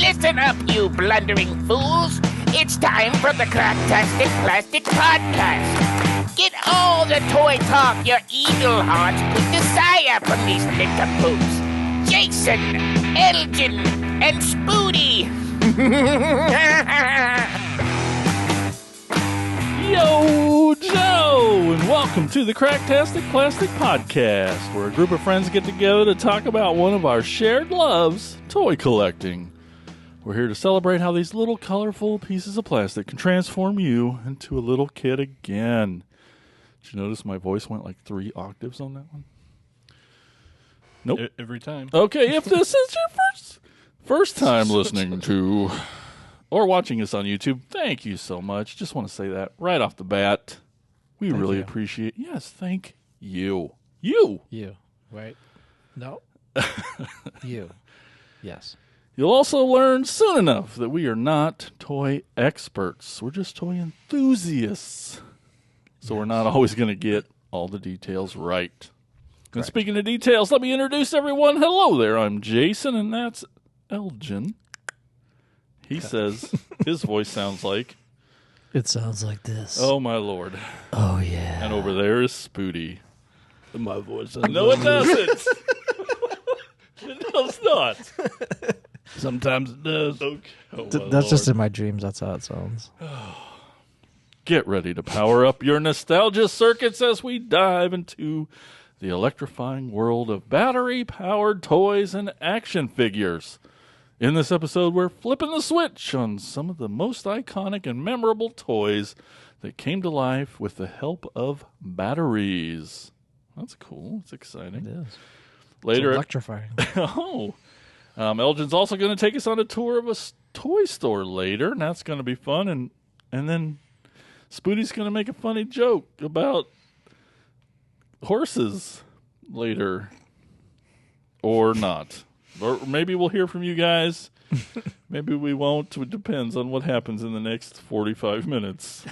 Listen up, you blundering fools. It's time for the Cracktastic Plastic Podcast. Get all the toy talk your evil hearts could desire from these nincompoops. Jason, Elgin, and Spoody. Yo, Joe, and welcome to the Cracktastic Plastic Podcast, where a group of friends get together to talk about one of our shared loves, toy collecting. We're here to celebrate how these little colorful pieces of plastic can transform you into a little kid again. Did you notice my voice went like 3 octaves on that one? Nope. Every time. Okay, if this is your first time listening to or watching us on YouTube, thank you so much. Just want to say that right off the bat. We really appreciate. Yes, thank you. You, right? No. You. Yes. You'll also learn soon enough that we are not toy experts. We're just toy enthusiasts. So we're not always going to get all the details right. Correct. And speaking of details, let me introduce everyone. Hello there, I'm Jason, and that's Elgin. He says his voice sounds like... It sounds like this. Oh, my Lord. Oh, yeah. And over there is Spoody. My voice. No, it doesn't. It does not. Sometimes it does. Okay. Oh, That's just in my dreams. That's how it sounds. Get ready to power up your nostalgia circuits as we dive into the electrifying world of battery-powered toys and action figures. In this episode, we're flipping the switch on some of the most iconic and memorable toys that came to life with the help of batteries. That's cool. It's exciting. It is. Later, It's electrifying. Elgin's also going to take us on a tour of a toy store later, and that's going to be fun. And then Spoody's going to make a funny joke about horses later, or not. Or maybe we'll hear from you guys. Maybe we won't. It depends on what happens in the next 45 minutes.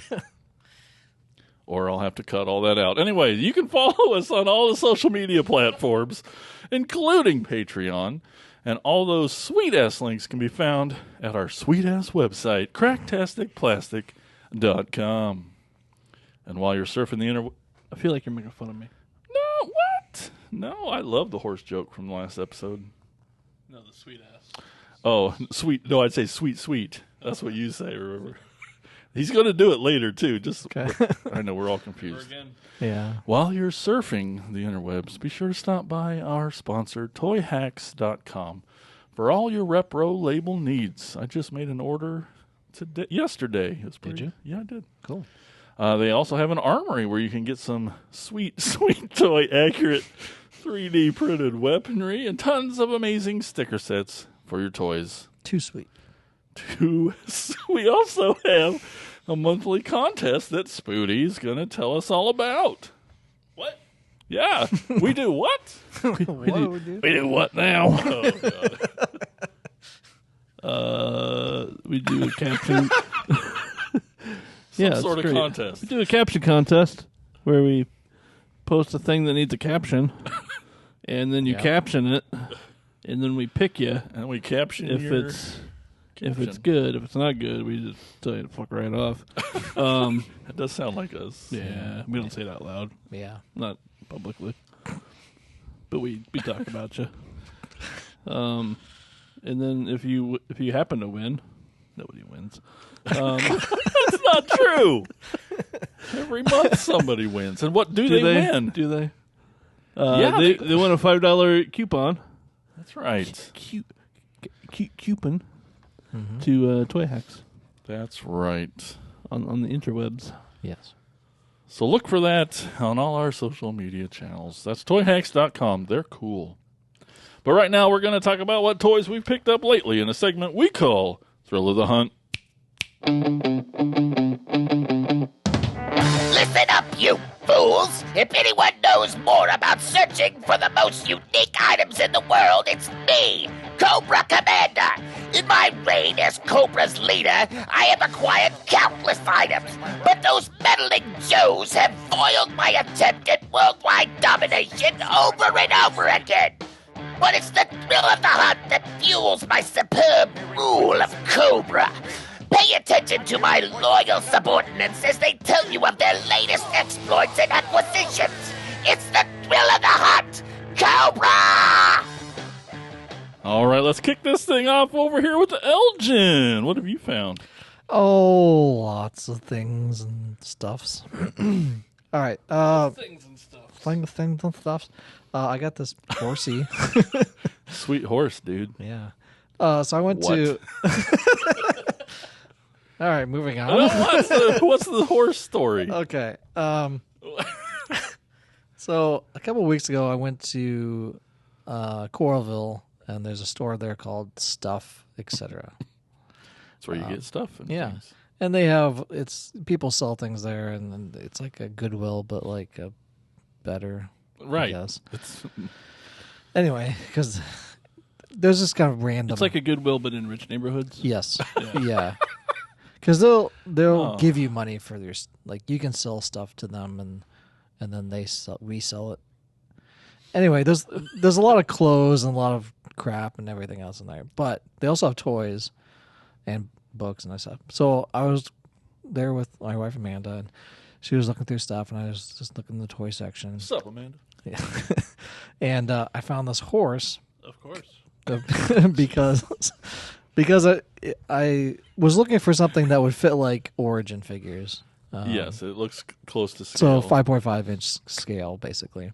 Or I'll have to cut all that out. Anyway, you can follow us on all the social media platforms, including Patreon. And all those sweet-ass links can be found at our sweet-ass website, cracktasticplastic.com. And while you're surfing the I feel like you're making fun of me. No, what? No, I love the horse joke from the last episode. No, the sweet ass. Oh, sweet. No, I'd say sweet. That's what you say, remember? He's going to do it later, too. Okay. I know, we're all confused. Again. Yeah. While you're surfing the interwebs, be sure to stop by our sponsor, toyhacks.com, for all your repro label needs. I just made an order yesterday. Did you? Yeah, I did. Cool. They also have an armory where you can get some sweet toy accurate 3D printed weaponry and tons of amazing sticker sets for your toys. Too sweet. We also have a monthly contest that Spoody's going to tell us all about. What? Yeah, we do what? What do we do? We do what now? Oh, God. We do a caption. Some it's sort of great. contest. We do a caption contest where we post a thing that needs a caption, and then you caption it, and then we pick you And we caption if your it's caption. good. If it's not good, we just tell you to fuck right off. That does sound like us. Yeah, we don't say it out loud, Yeah. not publicly, but we talk about you. And then if you happen to win, nobody wins. That's not true. Every month somebody wins. And what do they win? Do they? Yeah, they win a $5 coupon. That's right. Coupon to Toy Hacks That's right. on the interwebs. Yes. So look for that on all our social media channels. That's toyhacks.com. They're cool. But right now we're going to talk about what toys we've picked up lately in a segment we call Thrill of the Hunt. Listen up, you fools! If anyone knows more about searching for the most unique items in the world, it's me, Cobra Commander. In my reign as Cobra's leader, I have acquired countless items, but those meddling Joes have foiled my attempt at worldwide domination over and over again. but it's the thrill of the hunt that fuels my superb rule of Cobra. Pay attention to my loyal subordinates as they tell you of their latest exploits and acquisitions. It's the thrill of the hunt, Cobra! All right, let's kick this thing off over here with Elgin. What have you found? Oh, lots of things and stuffs. All right. Things and stuff. Things and stuffs. I got this horsey. Sweet horse, dude. Yeah. So I went What? to. All right, moving on. What's the horse story? Okay. So a couple of weeks ago, I went to Coralville, and there's a store there called Stuff, etc. That's where you get stuff. And yeah. things. And they have people sell things there, and it's like a Goodwill, but like a better, Right. I guess. It's Anyway, because there's this kind of random. It's like a Goodwill, but in rich neighborhoods. Yes, yeah. Because they'll Oh. give you money for their like you can sell stuff to them and then they resell it. Anyway, there's a lot of clothes and a lot of crap and everything else in there, but they also have toys and books and stuff. So I was there with my wife Amanda, and she was looking through stuff, and I was just looking in the toy section. What's up, Amanda? Yeah. And I found this horse Of course. because I was looking for something that would fit like Origin figures. Yes, it looks close to scale. So 5.5 inch scale, basically.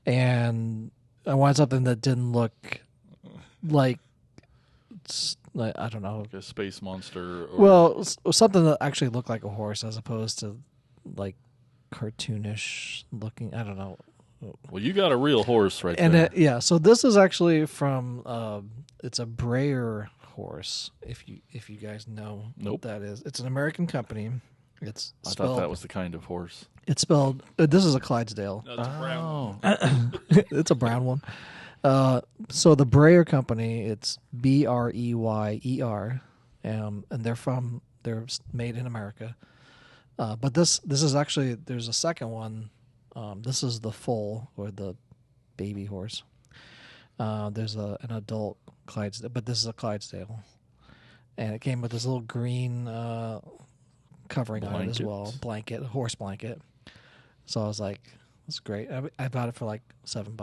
And I wanted something that didn't look like I don't know. Like a space monster. Or... Well, something that actually looked like a horse as opposed to like cartoonish looking. I don't know. Well, you got a real horse right And there. yeah, so this is actually from it's a Breyer horse. If you guys know Nope. what that is, it's an American company. It's I spelled, thought that was the kind of horse. It's spelled. This is a Clydesdale. No, it's a brown. It's a brown one. So the Breyer company, it's Breyer, and they're made in America. But this is actually there's a second one. This is the foal or the baby horse. There's an adult Clydesdale, but this is a Clydesdale, and it came with this little green covering on it as well, blanket, horse blanket. So I was like, "That's great." I bought it for like $7.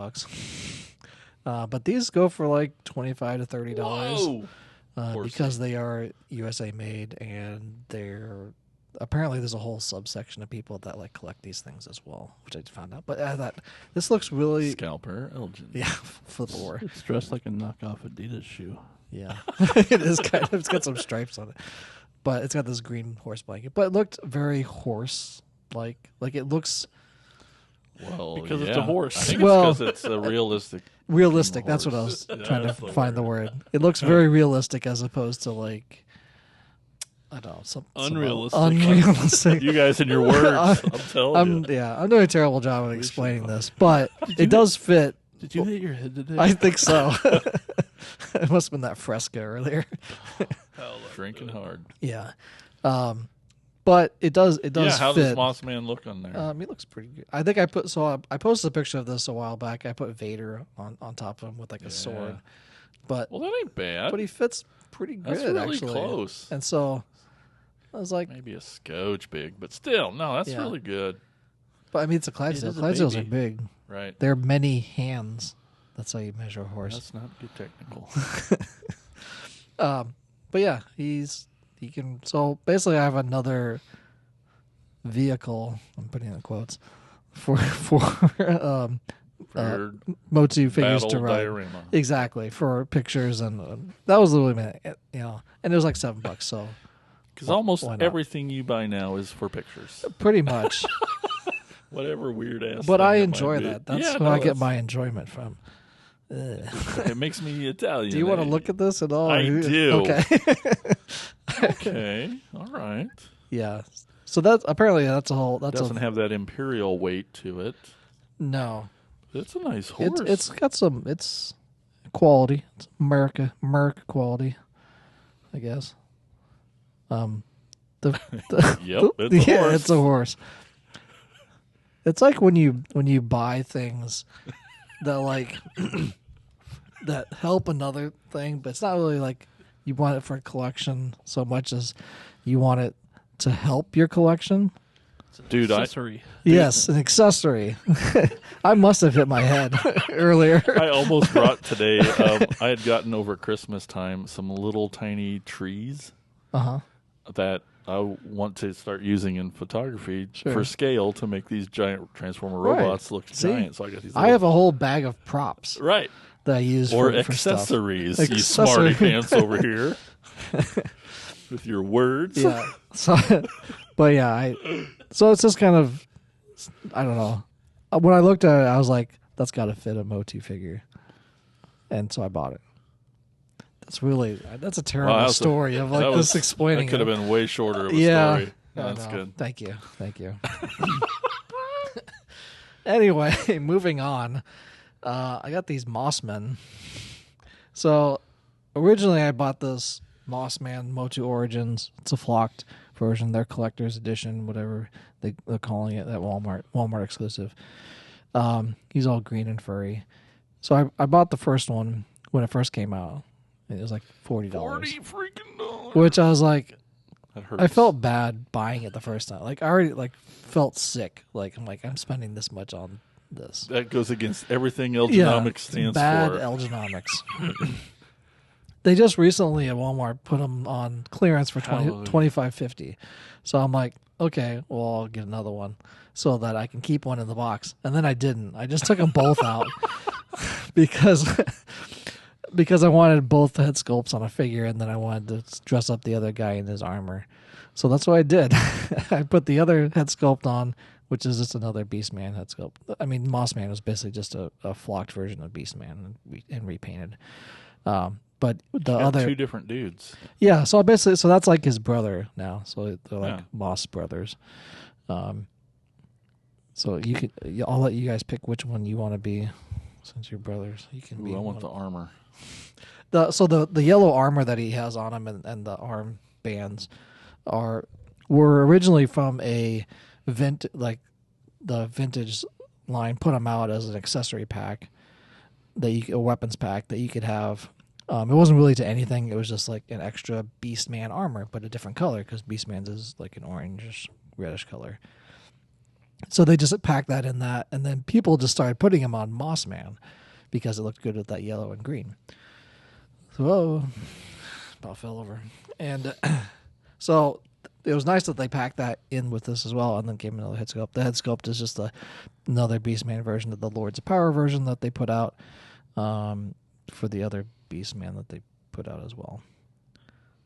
But these go for like $25 to $30 because they are USA made, and they're apparently there's a whole subsection of people that like collect these things as well, which I found out. But I thought this looks really Scalper Elgin. yeah, flip over. It's dressed like a knockoff Adidas shoe. Yeah, it is kind of. It's got some stripes on it, but it's got this green horse blanket. But it looked very horse like it looks Well, Because it's yeah. a horse. I think Well- it's because it's a realistic. realistic. horse. That's what I was Yeah, trying to that's the find the word. word. It looks very realistic as opposed to like I don't know, some Unrealistic. unrealistic. You guys and your words. I'm telling you. I'm doing a terrible job at explaining this, but it does fit. Did you hit your head today? I think so. It must have been that fresco earlier. Drinking hard. Yeah, but it does. It does Yeah, how fit. does Moss Man look on there? He looks pretty good. I think I posted a picture of this a while back. I put Vader on top of him with like a sword, but well, that ain't bad. he fits pretty good. That's really actually. close. And so I was like, Maybe a scotch big, but still, no, that's Yeah. really good. but I mean, it's a Clydesdale. is a Clydesdales are baby. big. Right. They're many hands. That's how you measure a horse. Let's not get technical. But yeah, he can. So basically, I have another vehicle. I'm putting in quotes for For your Motu figures battle to ride. diorama. Exactly, for pictures, and that was literally and it was like $7. So Because almost why not? everything you buy now is for pictures. pretty much. Whatever weird ass. But thing I it might enjoy be. that. That's Yeah, where I no, get my enjoyment from. It makes me Italian. Do you want to eh? look at this at all? I do. Okay. Okay. All right. Yeah. So that's a whole. That's Doesn't have that imperial weight to it. no. It's a nice horse. It's got some. It's quality. It's America quality, I guess. The Yep, it's a yeah, horse. it's a horse. It's like when you buy things that like that help another thing, but it's not really like you want it for a collection so much as you want it to help your collection. Dude, Accessory. Yes, an accessory. I must have hit my head earlier. I almost brought today. I had gotten over Christmas time some little tiny trees that I want to start using in photography for scale to make these giant Transformer robots look giant. So I got these. I have a whole bag of props right that I use or for accessories. Stuff. You smarty pants over here with your words. Yeah. So, but yeah, so it's just kind of, I don't know. When I looked at it, I was like, that's got to fit a Motu figure, and so I bought it. That's a terrible story of like this explaining. That could have been way shorter of a story. That's good. Thank you. Anyway, moving on. I got these Mossmen. So originally I bought this Mossman Motu Origins. It's a flocked version, their collector's edition, whatever they're calling it, that Walmart exclusive. He's all green and furry. So I bought the first one when it first came out. It was like $40. $40 freaking dollars. Which I was like, that hurts. I felt bad buying it the first time. Like I already felt sick. Like I'm spending this much on this. That goes against everything Elgenomics stands bad for. Bad Elgenomics. They just recently at Walmart put them on clearance for $25.50. So I'm like, okay, well I'll get another one so that I can keep one in the box. And then I didn't. I just took them both out because I wanted both head sculpts on a figure, and then I wanted to dress up the other guy in his armor. So that's what I did. I put the other head sculpt on, which is just another Beastman head sculpt. I mean, Mossman was basically just a flocked version of Beastman and repainted. But the other two different dudes. Yeah, so that's like his brother now. So they're like Moss brothers. So I'll let you guys pick which one you want to be, since you're brothers. You can be. I want the armor. The yellow armor that he has on him and the arm bands were originally from the vintage line. Put them out as an accessory pack, a weapons pack that you could have. It wasn't really to anything. It was just like an extra Beastman armor, but a different color because Beastman's is like an orangish, reddish color. So they just packed that in that, and then people just started putting him on Mossman because it looked good with that yellow and green. So, about fell over. And so it was nice that they packed that in with this as well, and then gave him another head sculpt. The head sculpt is just another Beastman version of the Lords of Power version that they put out for the other Beastman that they put out as well.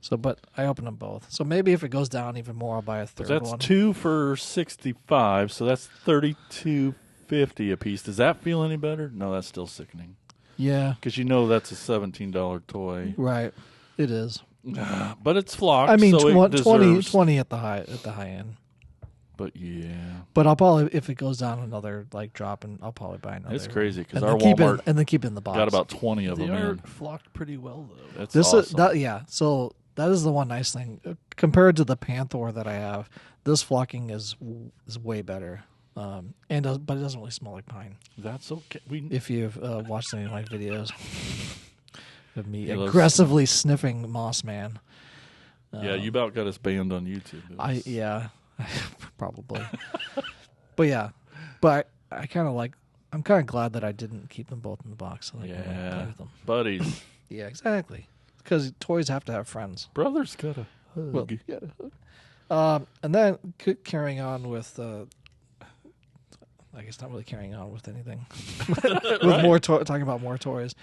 So, but I opened them both. So maybe if it goes down even more, I'll buy a third one. That's two for $65, so that's $32.50 a piece. Does that feel any better? No, that's still sickening. Yeah, because that's a $17 toy. Right, it is. But it's flocked. I mean, so 20 at the high end. But yeah. But I'll probably, if it goes down another drop, and I'll probably buy another. It's crazy because our Walmart and then keep it in the box. Got about 20 of them. They are in. flocked pretty well though. That's awesome. So that is the one nice thing compared to the Panther that I have. This flocking is way better. But it doesn't really smell like pine. That's okay. If you've watched any of my videos of me aggressively sniffing Mossman. Yeah, you about got us banned on YouTube. Probably. But I kind of I'm kind of glad that I didn't keep them both in the box. So I can play with them. Buddies. Yeah, exactly. Because toys have to have friends. Brothers gotta hug. Well, you gotta hug. And then carrying on with, I guess not really carrying on with anything. With more talking about more toys.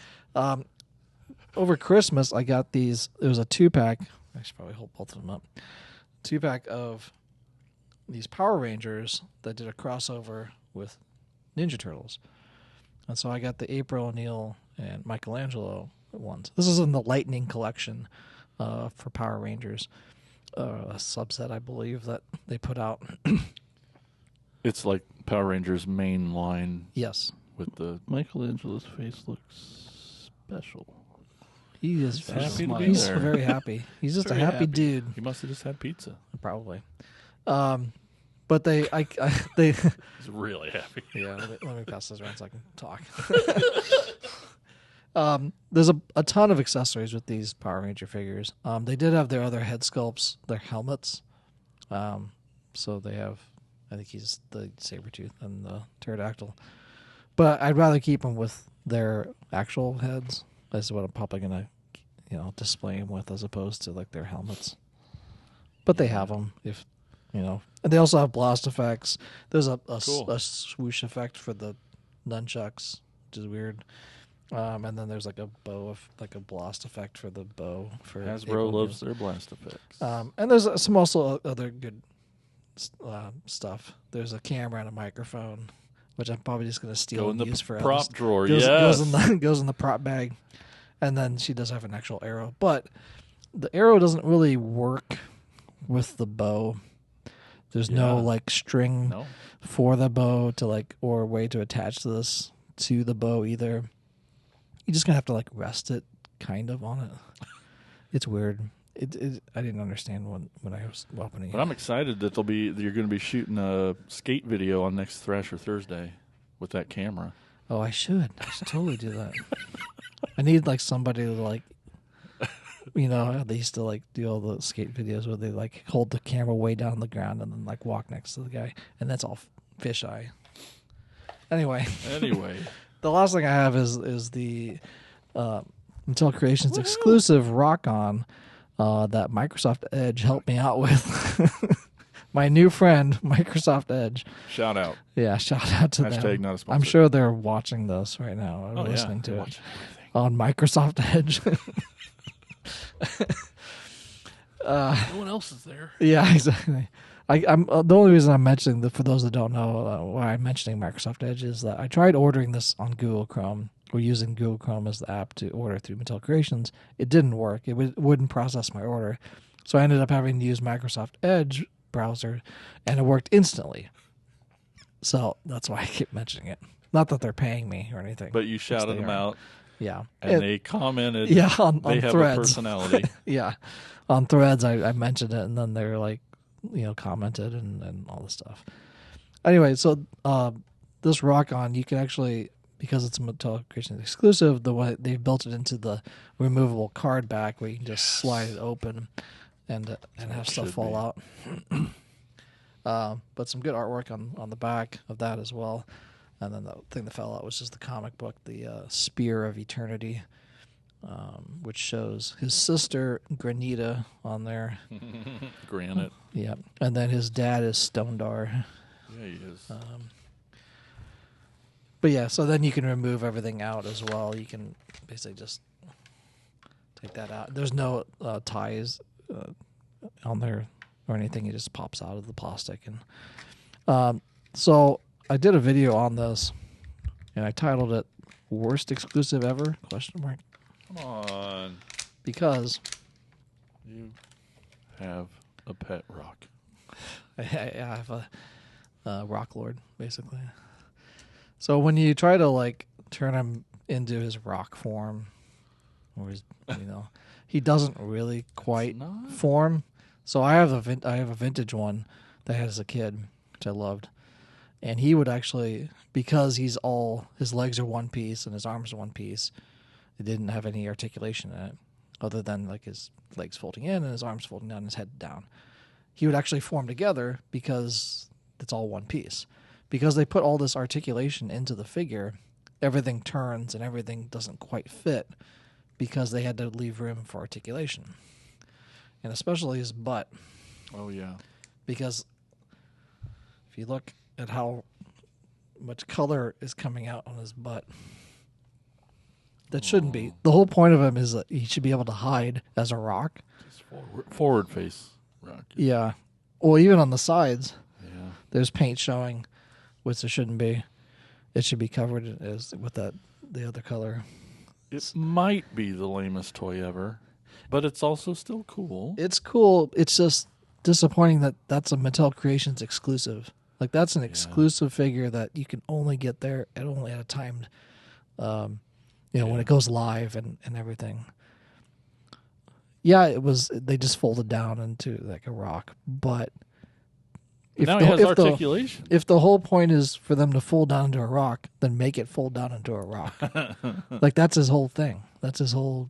Over Christmas, I got these. It was a 2-pack. I should probably hold both of them up. 2-pack of these Power Rangers that did a crossover with Ninja Turtles. And so I got the April O'Neil and Michelangelo ones. This is in the Lightning collection for Power Rangers. A subset, I believe, that they put out. It's like Power Rangers main line. Yes. With the Michelangelo's face looks special. He is happy to be He's there. very happy. He's just Very a happy happy. dude. He must have just had pizza. Probably. But they He's really happy. Yeah, let me pass this around so I can talk. There's a ton of accessories with these Power Ranger figures. They did have their other head sculpts, their helmets. So they have, I think he's the Sabretooth and the Pterodactyl. But I'd rather keep them with their actual heads. That's what I'm probably going to, display them with as opposed to like their helmets. But they have them if, and they also have blast effects. There's a swoosh effect for the nunchucks, which is weird. And then there's like a like a blast effect for the bow. For Hasbro loves their blast effects. And there's some also other good stuff. There's a camera and a microphone, which I'm probably just going to steal and use for prop drawer. Goes Yes, in the prop bag, and then she does have an actual arrow, but the arrow doesn't really work with the bow. There's no like string for the bow to or way to attach to the bow either. You're just gonna have to rest it kind of on it. It's weird. I didn't understand when I was opening it. But I'm excited that you're going to be shooting a skate video on next Thrasher Thursday with that camera. Oh, I should totally do that. I need somebody to they used to do all the skate videos where they hold the camera way down on the ground and then walk next to the guy, and that's all fisheye. Anyway. The last thing I have is the Mattel Creations exclusive Rock-On that Microsoft Edge helped me out with. My new friend, Microsoft Edge. Shout out. Yeah, shout out to Hashtag them. not a sponsor. I'm sure they're watching this right now or listening to it on Microsoft Edge. No one else is there. Yeah, exactly. I'm the only reason I'm mentioning that, for those that don't know why I'm mentioning Microsoft Edge, is that I tried ordering this on Google Chrome or using Google Chrome as the app to order through Mattel Creations. It didn't work. It wouldn't process my order, so I ended up having to use Microsoft Edge browser, and it worked instantly. So that's why I keep mentioning it. Not that they're paying me or anything, but you shouted them out. Yeah, and they commented. Yeah, on they have Threads. A personality. Yeah, on Threads I mentioned it, and then they were commented and all this stuff. Anyway, so this Rock-On, you can actually, because it's a Mattel Creations exclusive, the way they built it into the removable card back where you can just slide it open and have stuff fall out. But some good artwork on the back of that as well. And then the thing that fell out was just the comic book, the Spear of Eternity, which shows his sister Granita on there. Granite. Yeah, and then his dad is Stondar. Yeah, he is. But yeah, so then you can remove everything out as well. You can basically just take that out. There's no ties on there or anything. It just pops out of the plastic. And so I did a video on this, and I titled it "Worst Exclusive Ever?" ? Come on. Because you have a pet rock. I have a rock lord, basically. So when you try to turn him into his rock form, or his, he doesn't really quite form. So I have a vintage one that I had as a kid, which I loved, and he would actually, because his legs are one piece and his arms are one piece. It didn't have any articulation in it, other than his legs folding in and his arms folding down and his head down. He would actually form together because it's all one piece. Because they put all this articulation into the figure, everything turns and everything doesn't quite fit because they had to leave room for articulation. And especially his butt. Oh, yeah. Because if you look at how much color is coming out on his butt, that shouldn't be. The whole point of him is that he should be able to hide as a rock. Just forward face rock. Yeah. Well, even on the sides, yeah, there's paint showing, which there shouldn't be. It should be covered with the other color. It might be the lamest toy ever, but it's also still cool. It's cool. It's just disappointing that that's a Mattel Creations exclusive. That's an exclusive figure that you can only get there at a timed when it goes live and everything. Yeah, they just folded down into a rock, but Now he has articulation. If the whole point is for them to fold down into a rock, then make it fold down into a rock. Like, that's his whole thing. That's his whole...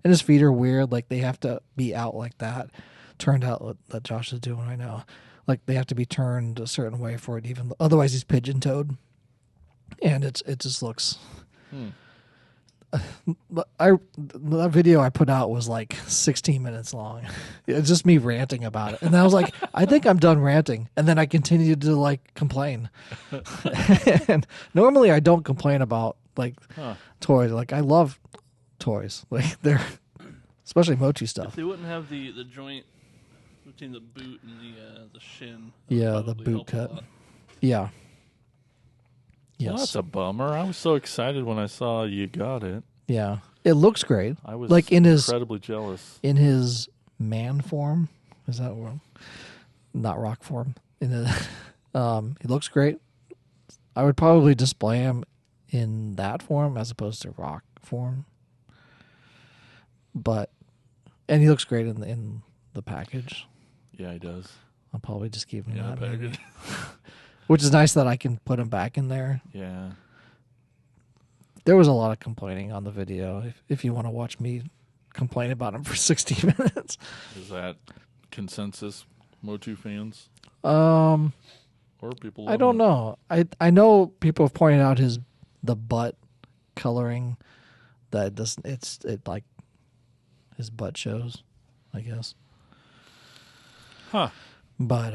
And his feet are weird. Like, they have to be out like that. Turned out what that Josh is doing right now. Like, they have to be turned a certain way for it even... Otherwise, he's pigeon-toed. And it just looks... That video I put out was like 16 minutes long. It's just me ranting about it. And I was like, I think I'm done ranting. And then I continued to like complain. And normally I don't complain about like toys. Like, I love toys. Like, they're especially Mochi If stuff. they wouldn't have the joint between the boot and the shin. Yeah, that would the probably boot help a cut. lot. Yeah. Yes. Well, that's a bummer. I was so excited when I saw you got it. Yeah. It looks great. I was like incredibly jealous. in his man form. Is that one? Not rock form. In the he looks great. I would probably display him in that form as opposed to rock form. And he looks great in the package. Yeah, he does. I'll probably just keep him in that package. maybe. Which is nice that I can put him back in there. Yeah. There was a lot of complaining on the video. If you want to watch me complain about him for 60 minutes. Is that consensus, Motu fans? Or people? I don't know. I know people have pointed out the butt coloring that doesn't. It like his butt shows, I guess. Huh. But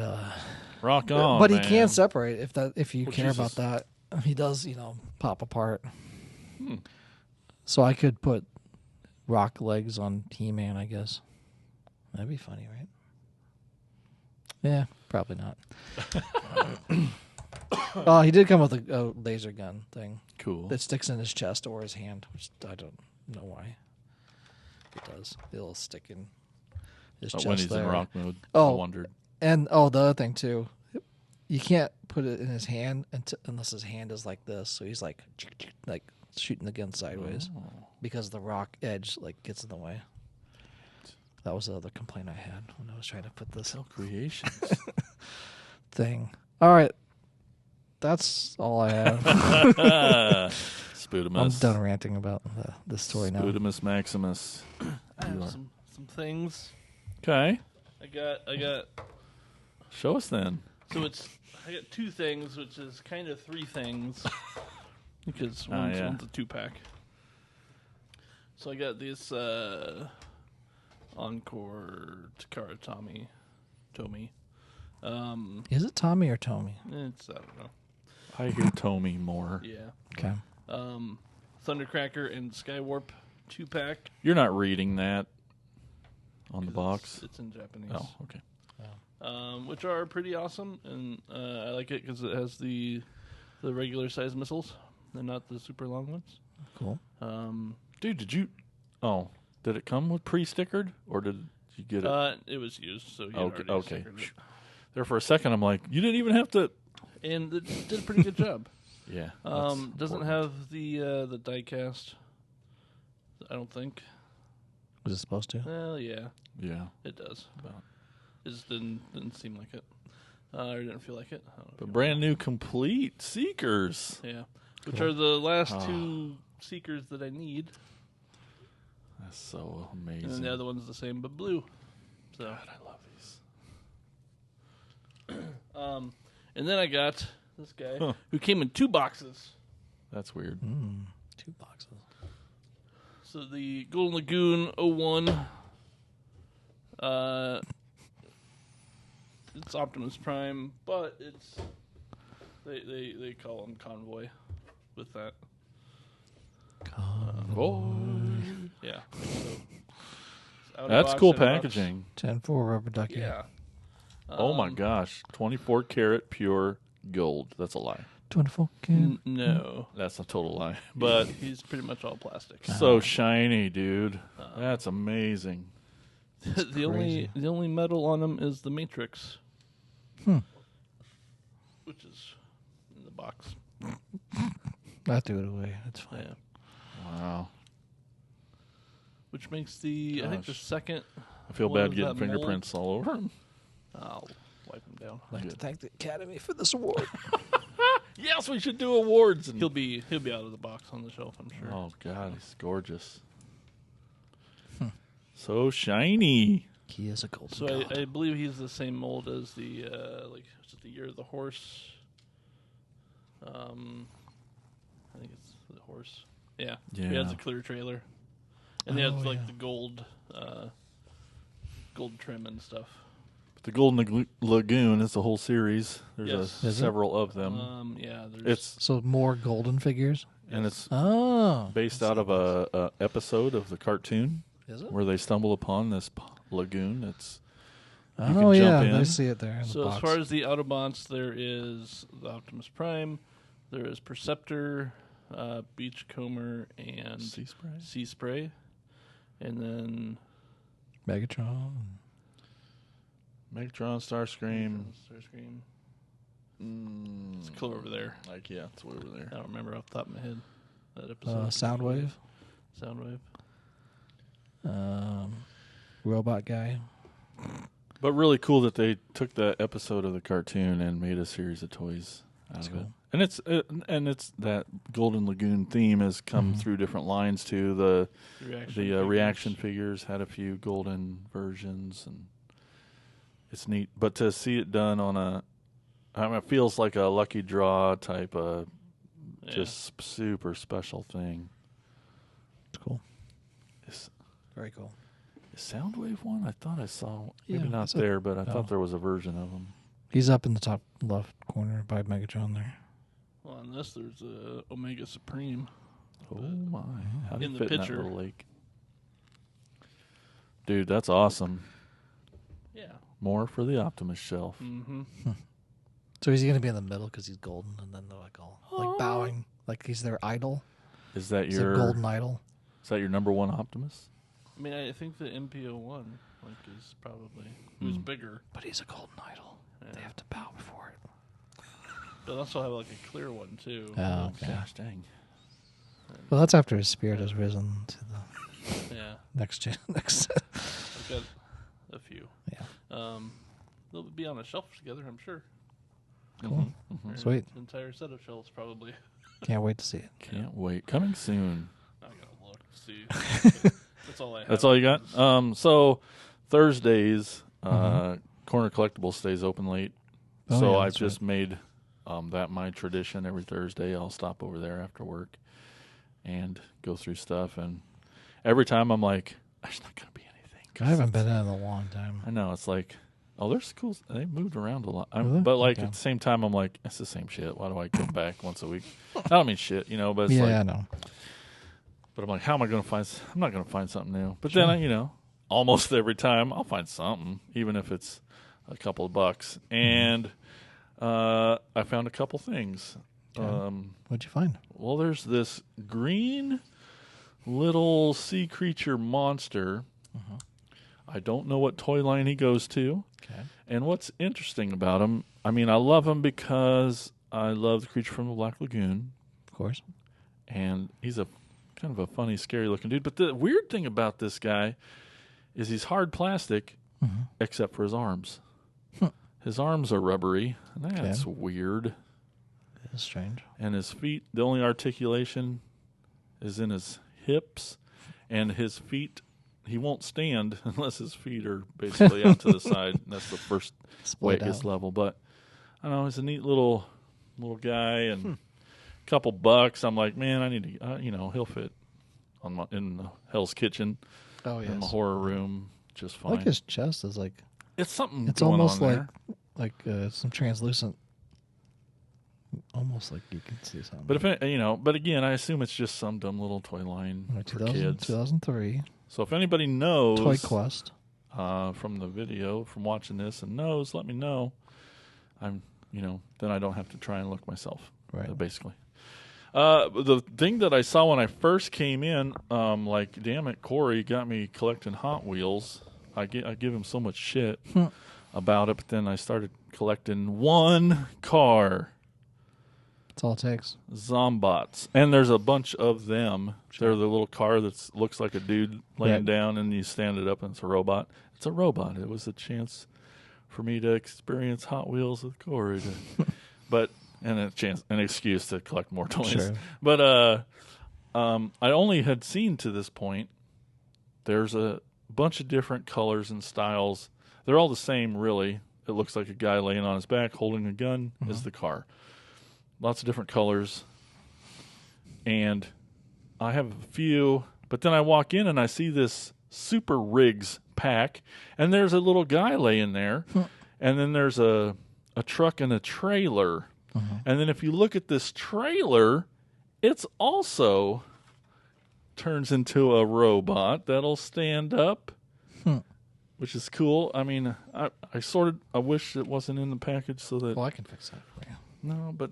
rock on. But he man. can separate if you Oh, care Jesus. about that. He does, pop apart. So I could put rock legs on He-Man, I guess. That'd be funny, right? Yeah, probably not. Oh, he did come with a laser gun thing Cool. that sticks in his chest or his hand, which I don't know why it does. It'll stick in his chest when he's there. in rock mode. Oh. I wondered. And the other thing too, you can't put it in his hand unless his hand is like this. So he's like shooting the gun sideways because the rock edge like gets in the way. That was the other complaint I had when I was trying to put this Creations. thing. All right, that's all I have. Spudamus. I'm done ranting about this story now. Spudamus Maximus. I have some things. Okay. I got. Show us then. So I got two things, which is kind of three things, because one's a 2-pack. So I got this Encore Takara Tomy. Is it Tommy or Tommy? It's I don't know. I hear Tommy more. Yeah. Okay. Thundercracker and Skywarp 2-pack. You're not reading that on the box. It's in Japanese. Oh, okay. Which are pretty awesome, and I like it because it has the regular size missiles and not the super long ones. Cool. Dude, did it come with pre-stickered, or did you get it? It was used, so you Okay. already stickered it. There for a second, I'm like, you didn't even have to. And it did a pretty good job. Yeah. Doesn't important. have the die cast. I don't think. Was it supposed to? Well, yeah, Yeah. it does. About. It just didn't seem like it. Or didn't feel like it. I don't know if But you brand new, complete Seekers. Yeah, which are the last two Seekers that I need. That's so amazing. And then the other one's the same, but blue. So. God, I love these. And then I got this guy who came in 2 boxes. That's weird. 2 boxes. So the Golden Lagoon 01. It's Optimus Prime, but it's they call him Convoy with that. Yeah. So That's cool packaging. 10-4 rubber ducky. Yeah. Oh my gosh. 24 karat pure gold. That's a lie. 24 can. No, That's a total lie. But he's pretty much all plastic. so shiny, dude. That's amazing. the only metal on him is the Matrix, which is in the box. I threw it away. That's fine. Yeah. Wow. Which makes I think the Gosh. second. I feel What bad was getting that, mold? fingerprints all over him. Oh, wipe him down. I'd like to thank the Academy for this award. Yes, we should do awards. And He'll be out of the box on the shelf, I'm sure. oh God, he's gorgeous. So shiny. He is a golden So god. I believe he's the same mold as the was it the Year of the Horse? I think it's the horse. Yeah. He has Yeah. a clear trailer, and he has Oh, like yeah. the gold trim and stuff. The Golden Lagoon is the whole series. There's Yes. Is it? several of them. Yeah. There's It's So more golden figures? and it's Oh. based out of a episode of the cartoon Is it? where they stumble upon this lagoon. It's Oh, can yeah. jump in. I see it there in the So box. as far as the Autobots, there is the Optimus Prime, there is Perceptor, Beachcomber, and sea spray. Sea Spray, and then Megatron. Megatron, Starscream. Starscream. Mm, It's clear over there. Like yeah, it's way over there. I don't remember off the top of my head that episode. Soundwave. Soundwave. Robot guy. But really cool that they took that episode of the cartoon and made a series of toys out That's of it. cool. And it's that Golden Lagoon theme has come through different lines too. The reaction figures had a few golden versions, and it's neat. But to see it done on it feels like a lucky draw type of just super special thing. It's cool. Is Very cool. Soundwave one? I thought I saw maybe Yeah, not it's a- there, but I no. thought there was a version of them. He's up in the top left corner by Megatron there. Well, on this, there's Omega Supreme. Oh my! How do In you the fit in that picture. little lake? Dude, that's awesome. Yeah. More for the Optimus shelf. Mm-hmm. So is he going to be in the middle because he's golden, and then they're like all like bowing, like he's their idol? Is that He's your their golden idol. Is that your number one Optimus? I mean, I think the MPO1 is probably who's bigger. But he's a golden idol. They Yeah. have to bow before it. But also have like a clear one too. Oh, okay. Gosh dang! Well, that's after his spirit has risen to the Yeah. next next. I've got a few. Yeah. They'll be on a shelf together, I'm sure. Cool. Or Sweet. An entire set of shelves, probably. Can't wait to see it. Can't wait. Coming soon. I gotta look, see. That's all I have. That's all you got. So Thursdays, Corner Collectibles stays open late. Oh, So yeah, I've that's just made that my tradition. Every Thursday, I'll stop over there after work and go through stuff. And every time I'm like, there's not gonna be anything. I haven't been in a long time. I know, it's like, oh, there's cool. They moved around a lot. Really? But like Okay. at the same time, I'm like, it's the same shit. Why do I come back once a week? I don't mean shit, but it's Yeah, like, I know. but I'm like, how am I going to find? I'm not going to find something new. But then almost every time I'll find something, even if it's a couple of bucks. And I found a couple things. What'd you find? Well, there's this green little sea creature monster. I don't know what toy line he goes to. Okay. And what's interesting about him, I mean, I love him because I love the creature from the Black Lagoon. Of course. And he's a kind of a funny, scary-looking dude. But the weird thing about this guy is he's hard plastic, except for his arms. His arms are rubbery, and that's weird. It's strange. And his feet, the only articulation is in his hips, and his feet, he won't stand unless his feet are basically out to the side. And that's the first way it Split gets out. level. But I don't know, he's a neat little guy, and couple bucks. I'm like, man, I need to, he'll fit in the Hell's Kitchen, Oh, yes. in the horror room, just I fine. like his chest is like, It's something. it's going almost on like there. some translucent, almost like you can see something. But but again, I assume it's just some dumb little toy line Right, for 2000, kids. 2003, So if anybody knows Toy Quest. from the video, from watching this, and knows, let me know. I'm, then I don't have to try and look myself. Right. Basically. The thing that I saw when I first came in, like, damn it, Corey got me collecting Hot Wheels. I give him so much shit about it, but then I started collecting one car, That's all it takes. Zombots, and there's a bunch of them. They're the little car that looks like a dude laying Right. down, and you stand it up, and it's a robot. It's a robot. It was a Chance for me to experience Hot Wheels with Corey. And an excuse to collect more toys. Sure. But I only had seen to this point. There's a bunch of different colors and styles. They're all the same, really. It looks like a guy laying on his back holding a gun is the car. Lots of different colors. And I have a few, but then I walk in and I see this Super Rigs pack, and there's a little guy laying there, and then there's a truck and a trailer. And then if you look at this trailer, it's also turns into a robot that'll stand up, which is cool. I mean, I wish it wasn't in the package so that. Well, I can fix that for you. No, but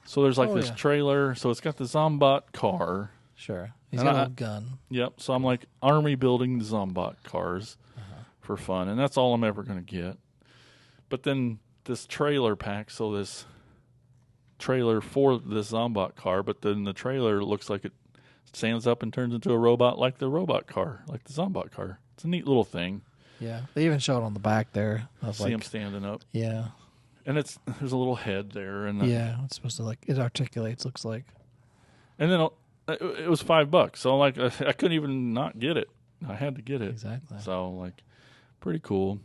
so there's like this trailer. So it's got the Zombot car. Sure. He's And got a little gun. Yep. So I'm like army building the Zombot cars for fun, and that's all I'm ever going to get. But then this trailer pack, so this trailer for this Zombot car, but then the trailer looks like it stands up and turns into a robot like the robot car, like the Zombot car. It's a neat little thing. Yeah. They even show it on the back there. See him standing up. Yeah. And there's a little head there. And Yeah. It's supposed to, it articulates, looks like. And then it was $5. So, like, I couldn't even not get it. I had to get it. Exactly. So, like, pretty cool.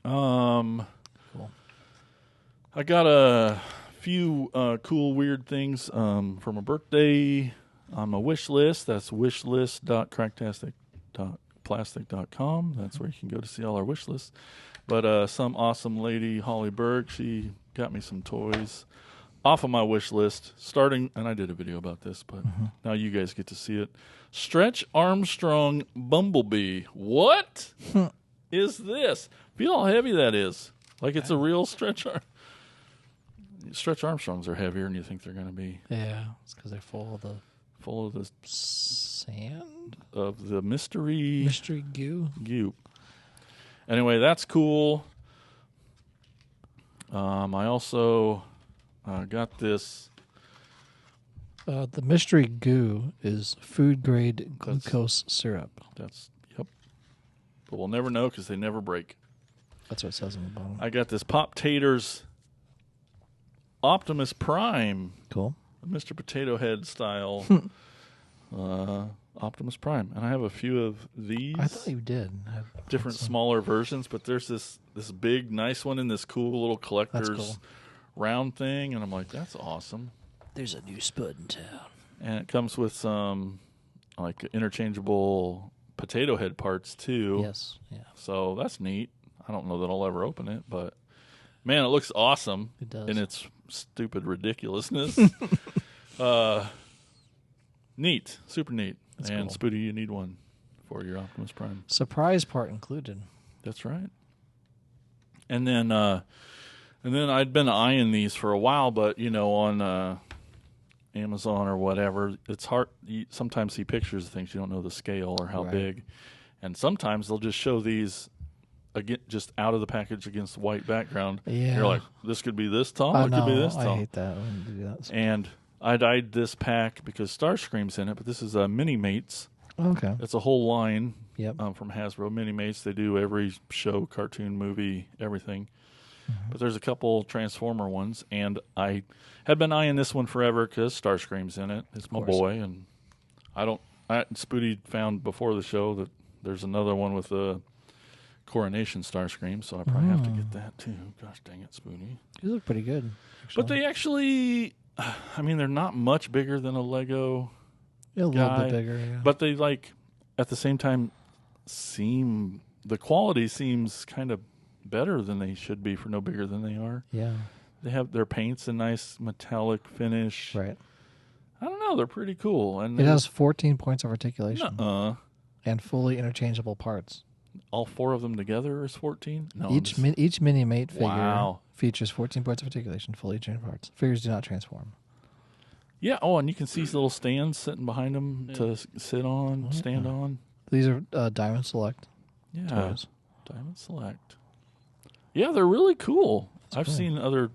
Cool. I got a few cool, weird things from a birthday on my wish list. That's wishlist.cracktastic.plastic.com. That's where you can go to see all our wish lists. But some awesome lady, Holly Berg, she got me some toys off of my wish list, starting, and I did a video about this, but now you guys get to see it. Stretch Armstrong Bumblebee. What is this? Feel how heavy that is. Like it's a real Stretch Arm. Stretch Armstrongs are heavier than you think they're going to be. Yeah. It's because they're full of the sand? Of the mystery goo. Anyway, that's cool. I also got this. The mystery goo is food grade glucose syrup. Yep. But we'll never know because they never break. That's what it says on the bottom. I got this Pop Taters Optimus Prime. Cool. Mr. Potato Head style Optimus Prime. And I have a few of these. I thought you did. Different smaller versions, but there's this big, nice one in this cool little collector's round thing. And I'm like, that's awesome. There's a new Spud in town. And it comes with some like interchangeable potato head parts too. Yes. Yeah. So that's neat. I don't know that I'll ever open it, but man, it looks awesome. It does. In its stupid ridiculousness. Neat. Super neat. That's and cool. Spooty, you need one for your Optimus Prime. Surprise part included. That's right. And then I'd been eyeing these for a while, but on Amazon or whatever, it's hard. You sometimes see pictures of things you don't know the scale or how big, and sometimes they'll just show these just out of the package against the white background. Yeah, you're like, this could be this tall. I It could be this tall. I hate that. I wouldn't do that. And I dyed this pack because Starscream's in it, but this is Mini Mates. Okay. It's a whole line. Yep. From Hasbro. Mini Mates. They do every show, cartoon, movie, everything. But there's a couple Transformer ones, and I had been eyeing this one forever because Starscream's in it. It's my boy, and Spooty found before the show that there's another one with a Coronation Starscream, so I probably have to get that too. Gosh dang it, Spooty. These look pretty good. But they actually, they're not much bigger than a Lego a little bit bigger, yeah. But they, at the same time, the quality seems kind of better than they should be for no bigger than they are. Yeah. They have their paint's a nice metallic finish. Right. I don't know. They're pretty cool. And it has 14 points of articulation. And fully interchangeable parts. All four of them together is 14? No. Each mini mate figure features 14 points of articulation, fully interchangeable parts. Figures do not transform. Yeah. Oh, and you can see little stands sitting behind them to sit on, stand on. These are Diamond Select toys. Diamond Select. Yeah, they're really cool. I've seen other,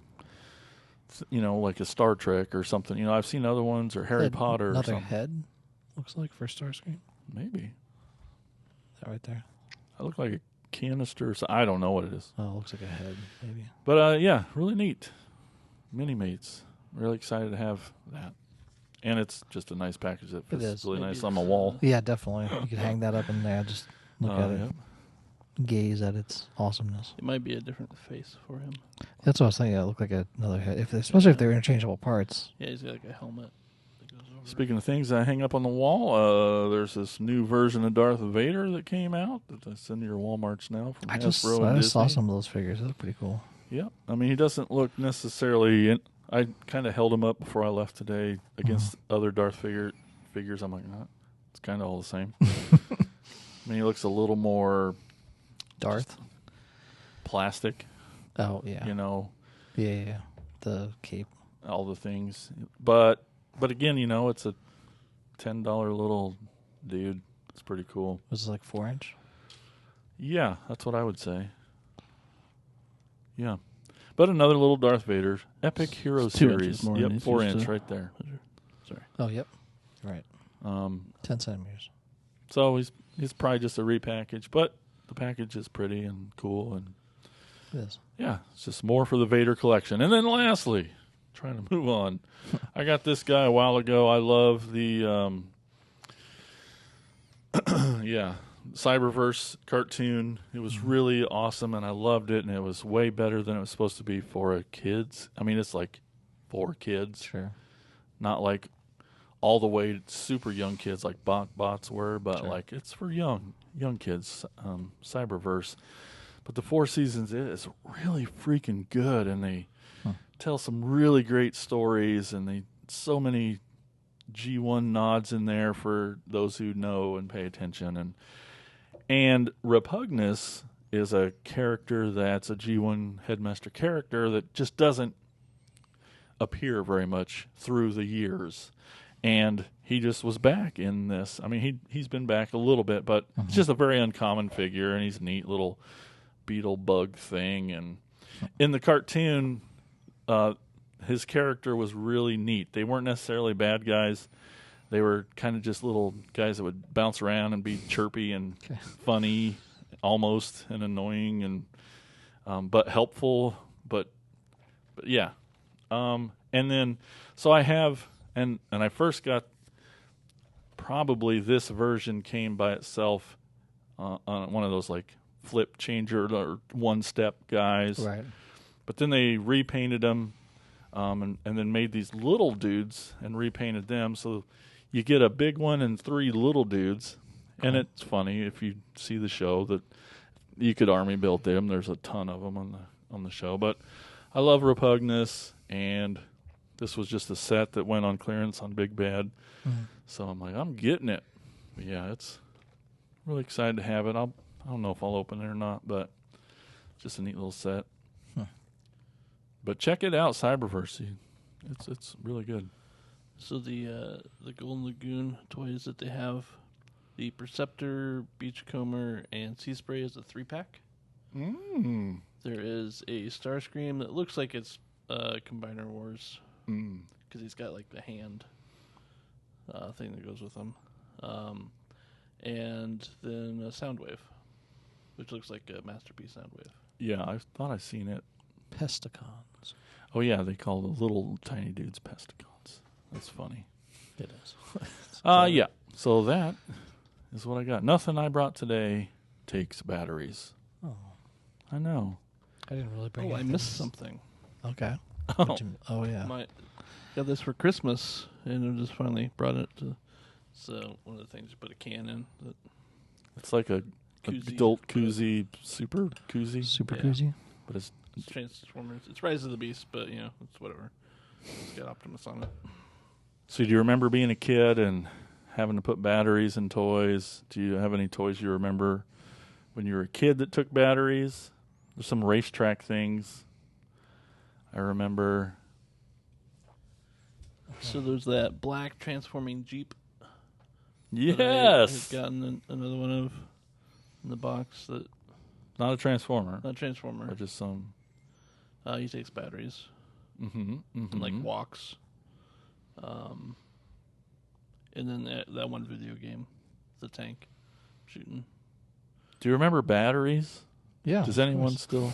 like a Star Trek or something. I've seen other ones or Harry Potter or something. Another head, looks like, for Starscream. Maybe. That right there. look like a canister. So I don't know what it is. Oh, it looks like a head, maybe. But yeah, really neat. Mini mates. Really excited to have that. And it's just a nice package that fits is. really Maybe nice it's, on my wall. Yeah, definitely. You could hang that up in there. Just look at it, Yep. gaze at its awesomeness. It might be a different face for him. That's what I was thinking. It looked like another head, especially if they're interchangeable parts. Yeah, he's got like a helmet that goes over. Speaking of things I hang up on the wall, there's this new version of Darth Vader that came out that's in your Walmarts now from I Hasbro just and saw Disney. some of those figures. They look pretty cool. Yeah, I mean he doesn't look necessarily. I kind of held him up before I left today against other Darth figures. I'm like, nah, it's kind of all the same. I mean, he looks a little more Darth? plastic. Oh, yeah. You know, Yeah. The cape. all the things. But again, you know, it's a $10 little dude. It's pretty cool. Was it like 4-inch? Yeah, that's what I would say. Yeah. But another little Darth Vader. Epic Hero It's 2 Series. inches more than Yep, he's 4 used inch to. right there. Sorry. Oh, yep. Right. 10 centimeters. So he's probably just a repackage, but the package is pretty and cool, and It is. yeah, it's just more for the Vader collection. And then lastly, trying to move on, I got this guy a while ago. I love the Cyberverse cartoon. It was really awesome, and I loved it, and it was way better than it was supposed to be for kids. I mean, it's like for kids, Sure. not like all the way super young kids like bots were, but Sure. like it's for young kids. Cyberverse, but the 4 seasons is really freaking good, and they tell some really great stories, and they so many G1 nods in there for those who know and pay attention, and Repugnus is a character that's a G1 headmaster character that just doesn't appear very much through the years. And he just was back in this. I mean, he's been back a little bit, but it's just a very uncommon figure, and he's a neat little beetle bug thing. And in the cartoon, his character was really neat. They weren't necessarily bad guys. They were kind of just little guys that would bounce around and be chirpy and funny, almost, and annoying, and but helpful. But yeah. And then, so I have, and I first got, probably this version came by itself on one of those like flip changer or one-step guys. Right. But then they repainted them and then made these little dudes and repainted them. So you get a big one and 3 little dudes. And it's funny if you see the show that you could army build them. There's a ton of them on the show. But I love Repugnus, and this was just a set that went on clearance on Big Bad. So I'm like, I'm getting it. But yeah, it's really excited to have it. I don't know if I'll open it or not, but it's just a neat little set. But check it out, Cyberverse. It's really good. So the Golden Lagoon toys that they have, the Perceptor, Beachcomber, and Sea Spray is a 3-pack. There is a Starscream that looks like it's Combiner Wars because he's got like the hand thing that goes with him, and then a Soundwave, which looks like a Masterpiece Soundwave. Yeah, I thought I seen it. Pesticons. Oh yeah, they call the little tiny dudes pesticons. That's funny. It is. Yeah. So that is what I got. Nothing I brought today takes batteries. Oh, I know. I didn't really bring Oh, I anything. missed something. Okay. Oh, Oh, yeah. Got this for Christmas, and I just finally brought it to. So one of the things you put a can in. it's like a Koozie. adult koozie, super koozie, Super Yeah. koozie. but it's It's Transformers. It's Rise of the Beast, but you know it's whatever. It's got Optimus on it. So do you remember being a kid and having to put batteries in toys? Do you have any toys you remember when you were a kid that took batteries? There's some racetrack things. I remember. So there's that black transforming Jeep. that I Yes. had gotten another one of in the box. That Not a transformer, not Transformer. but just some. He takes batteries Mm-hmm. and like walks. And then that one video game, the tank shooting. Do you remember batteries? Yeah. Does anyone still?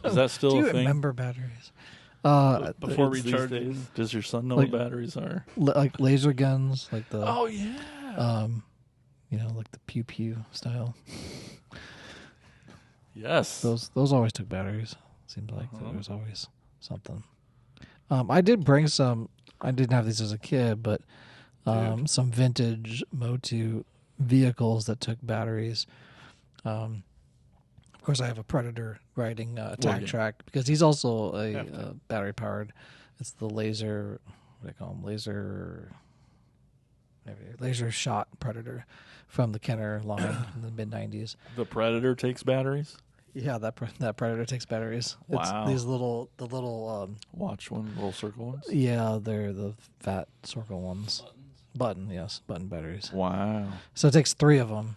Is that still Do you a thing? remember batteries? Before These recharging. days? Does your son know Like- what batteries are? Like laser guns, like the yeah. like the pew pew style. Yes. Those always took batteries. Seems like there was always something. I did bring some. I didn't have these as a kid, but some vintage Motu vehicles that took batteries. Of course, I have a Predator riding attack track because he's also a battery powered. It's the laser. What do they call them? Laser shot Predator from the Kenner line in the mid '90s. The Predator takes batteries. Yeah, that Predator takes batteries. Wow. It's the little Watch one, little circle ones. yeah, they're the fat circle ones. Button batteries. Wow. So it takes 3 of them.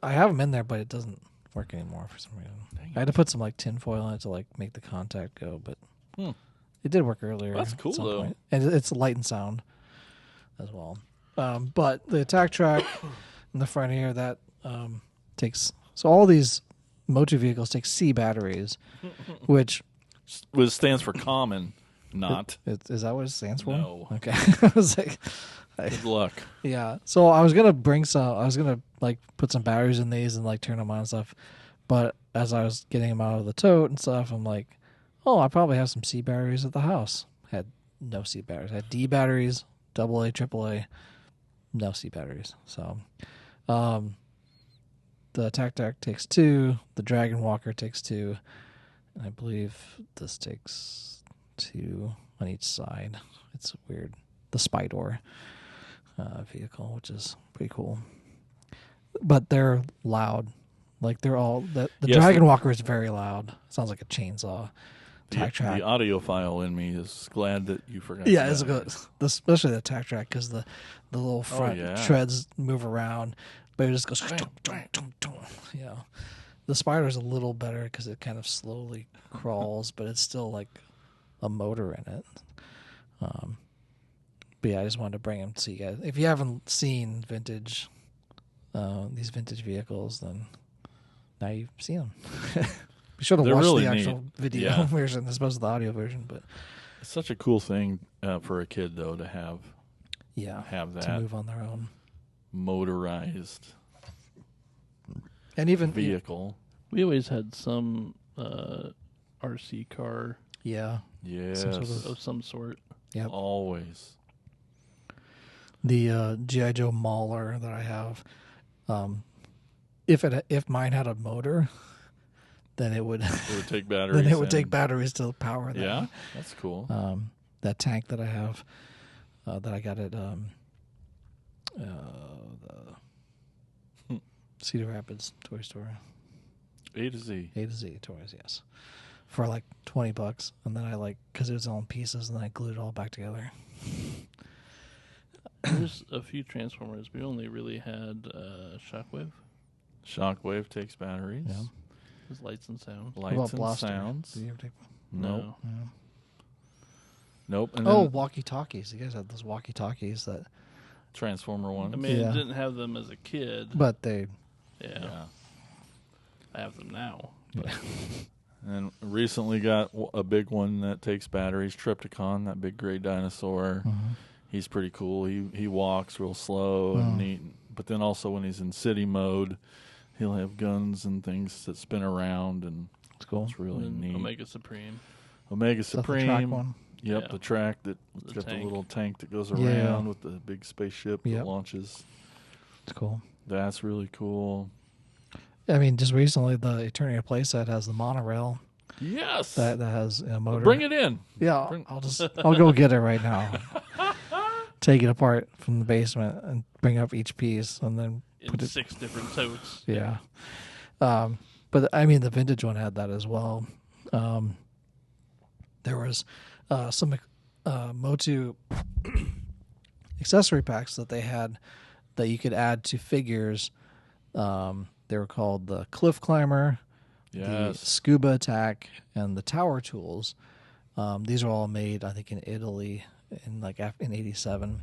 I have them in there, but it doesn't work anymore for some reason. I had to put some like tin foil on it to like make the contact go, but it did work earlier. That's cool, at some though. point. And it's light and sound as well. But the attack track in the front here that takes all these Motu vehicles take C batteries, which stands for common, not. is that what it stands for? No. Okay. I was like, Good luck. yeah. So I was gonna bring some. I was gonna like put some batteries in these and like turn them on and stuff. But as I was getting them out of the tote and stuff, I'm like, oh, I probably have some C batteries at the house. Had no C batteries. Had D batteries, AA, AAA, no C batteries. So, the Attack Deck takes 2. The Dragon Walker takes 2. And I believe this takes 2 on each side. It's weird. The Spydor vehicle, which is pretty cool. But they're loud. Like they're all the Dragon Walker is very loud. Sounds like a chainsaw. Attack track. The audiophile in me is glad that you forgot. Yeah, it's good. Especially the attack track because the little front treads move around, but it just goes. Yeah, the Spydor's a little better because it kind of slowly crawls, but it's still like a motor in it. But yeah, I just wanted to bring them to you guys. If you haven't seen these vintage vehicles, then now you've seen them. Be sure to watch really the actual neat. video version as opposed to the audio version. But It's such a cool thing for a kid, though, to have to that move on their own. motorized And even vehicle. We always had some RC car yes, of some sort. yep. Always. The GI Joe Mauler that I have, if mine had a motor, then it would It would take batteries. then it would take batteries to power that. Yeah, that's cool. That tank that I have, that I got at the Cedar Rapids toy store. A to Z. A to Z toys, yes, for like $20, and then I because it was all in pieces, and then I glued it all back together. There's a few Transformers. We only really had Shockwave. Shockwave takes batteries. Yeah. There's lights and sound. What Lights about and Blaster? sounds. Did you ever take Nope. No. Nope. And Oh, then walkie talkies! You guys had those walkie talkies that, Transformer one. I mean, Yeah. I didn't have them as a kid. but they Yeah. I have them now. But And recently got a big one that takes batteries. Tripticon, that big gray dinosaur. He's pretty cool. He walks real slow and neat. But then also when he's in city mode, he'll have guns and things that spin around, and it's cool. it's really and neat. Omega Supreme. Omega Is that the Supreme. track one? Yep, Yeah. the track that's The got tank. the little tank that goes Yeah. around with the big spaceship Yep. that launches. It's cool. That's really cool. I mean, just recently the Eternia playset has the monorail Yes. that has a motor. Bring it in. Yeah, Bring- I'll go get it right now. Take it apart from the basement and bring up each piece, and then In put it. 6 different totes. Yeah. But I mean, the vintage one had that as well. There was some Motu accessory packs that they had that you could add to figures. They were called the Cliff Climber, the Yes. Scuba Attack, and the Tower Tools. These are all made, I think, in Italy in '87.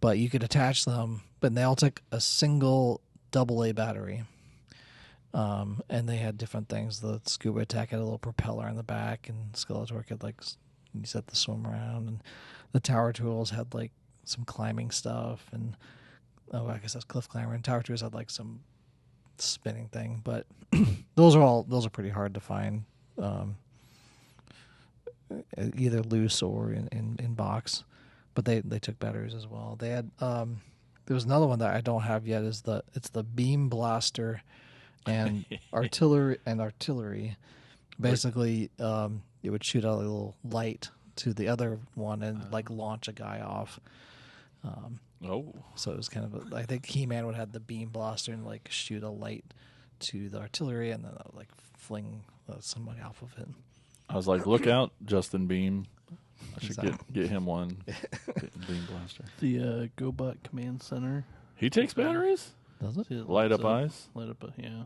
But you could attach them, but they all took a single AA battery. And they had different things. The Scuba Attack had a little propeller in the back, and Skeletor could like you set the swim around, and the Tower Tools had like some climbing stuff, and I guess that's Cliff Climber. And Tower Tools had like some spinning thing, but those are pretty hard to find, either loose or in box. But they took batteries as well. They had there was another one that I don't have yet. It's the Beam Blaster and artillery. Basically, it would shoot out a little light to the other one and like launch a guy off. So it was kind of I think He-Man would have the Beam Blaster and like shoot a light to the artillery, and then that would like fling somebody off of it. I was like, look out, Justin Beam. I should get him one Beam Blaster. The GoBot Command Center. He takes batteries? Does it? Light up eyes? Light up, yeah.